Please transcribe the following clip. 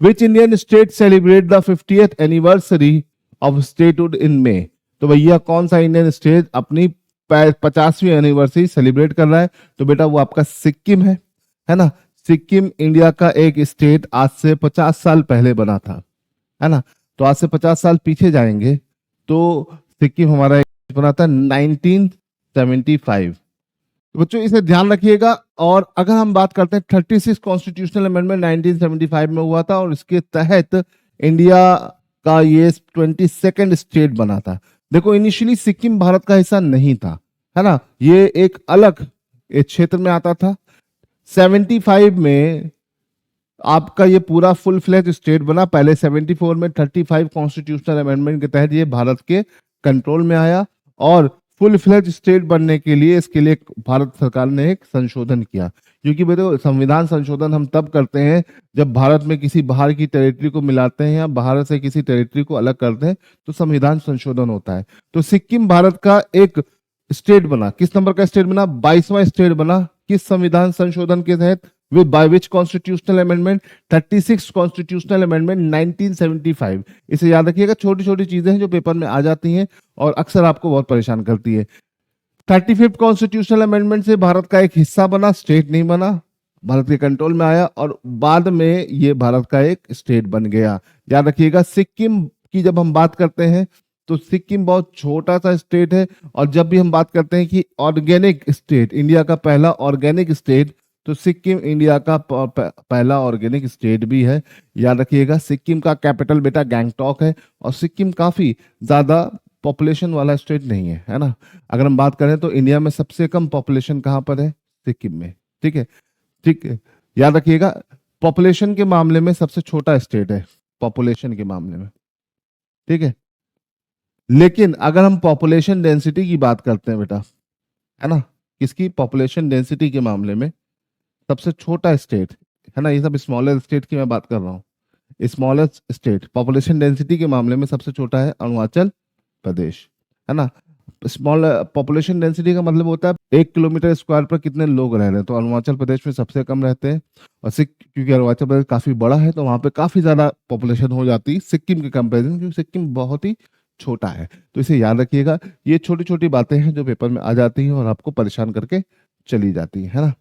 Which Indian state celebrate the 50th anniversary of statehood in May. तो भैया कौन सा इंडियन स्टेट अपनी 50वीं एनिवर्सरी सेलिब्रेट कर रहा है? तो बेटा वो आपका सिक्किम है ना। सिक्किम इंडिया का एक स्टेट आज से 50 साल पहले बना था, है ना। तो आज से 50 साल पीछे जाएंगे तो सिक्किम हमारा एक बना था 1975। तो बच्चों इसे ध्यान रखिएगा। और अगर हम बात करते हैं 36 कॉन्स्टिट्यूशनल अमेंडमेंट 1975 में हुआ था, और इसके तहत इंडिया का ये 22nd स्टेट बना था। देखो इनिशियली सिक्किम भारत का हिस्सा नहीं था, है ना, ये एक अलग क्षेत्र में आता था। 75 में आपका ये पूरा फुल फ्लेज स्टेट बना। पहले 74 में 35 कॉन्स्टिट्यूशनल अमेंडमेंट के तहत ये भारत के कंट्रोल में आया, और फुल फ्लेज स्टेट बनने के लिए इसके लिए भारत सरकार ने एक संशोधन किया। क्योंकि बेटे संविधान संशोधन हम तब करते हैं जब भारत में किसी बाहर की टेरिटरी को मिलाते हैं या भारत से किसी टेरिटरी को अलग करते हैं, तो संविधान संशोधन होता है। तो सिक्किम भारत का एक स्टेट बना। किस नंबर का स्टेट बना? 22वां स्टेट बना। किस संविधान संशोधन के तहत? With by which constitutional amendment? 36 constitutional amendment 1975। इसे याद रखिएगा, छोटी छोटी चीजें हैं जो पेपर में आ जाती हैं और अक्सर आपको बहुत परेशान करती है। 35 कॉन्स्टिट्यूशनल अमेंडमेंट से भारत का एक हिस्सा बना, स्टेट नहीं बना, भारत के कंट्रोल में आया, और बाद में ये भारत का एक स्टेट बन गया। याद रखिएगा, सिक्किम की जब हम बात करते हैं तो सिक्किम बहुत छोटा सा स्टेट है, और जब भी हम बात करते हैं कि ऑर्गेनिक स्टेट, इंडिया का पहला ऑर्गेनिक स्टेट, तो सिक्किम इंडिया का पहला ऑर्गेनिक स्टेट भी है। याद रखिएगा, सिक्किम का कैपिटल बेटा गैंगटॉक है, और सिक्किम काफी ज्यादा पॉपुलेशन वाला स्टेट नहीं है ना। अगर हम बात करें तो इंडिया में सबसे कम पॉपुलेशन कहाँ पर है? सिक्किम में। ठीक है, ठीक है, याद रखिएगा, पॉपुलेशन के मामले में सबसे छोटा स्टेट है, पॉपुलेशन के मामले में। ठीक है, लेकिन अगर हम पॉपुलेशन डेंसिटी की बात करते हैं बेटा, है ना, किसकी? पॉपुलेशन डेंसिटी के मामले में सबसे छोटा स्टेट, है ना, ये सब स्मॉलेस्ट स्टेट की मैं बात कर रहा हूँ। स्मॉलेस्ट स्टेट पॉपुलेशन डेंसिटी के मामले में सबसे छोटा है अरुणाचल प्रदेश, है ना। स्मॉल पॉपुलेशन डेंसिटी का मतलब होता है 1 किलोमीटर स्क्वायर पर कितने लोग रह रहे हैं, तो अरुणाचल प्रदेश में सबसे कम रहते हैं। और क्योंकि अरुणाचल प्रदेश काफी बड़ा है तो वहां पे काफी ज्यादा पॉपुलेशन हो जाती है सिक्किम के कंपेरिजन, क्योंकि सिक्किम बहुत ही छोटा है। तो इसे याद रखिएगा, ये छोटी छोटी बातें हैं जो पेपर में आ जाती हैं और आपको परेशान करके चली जाती है ना।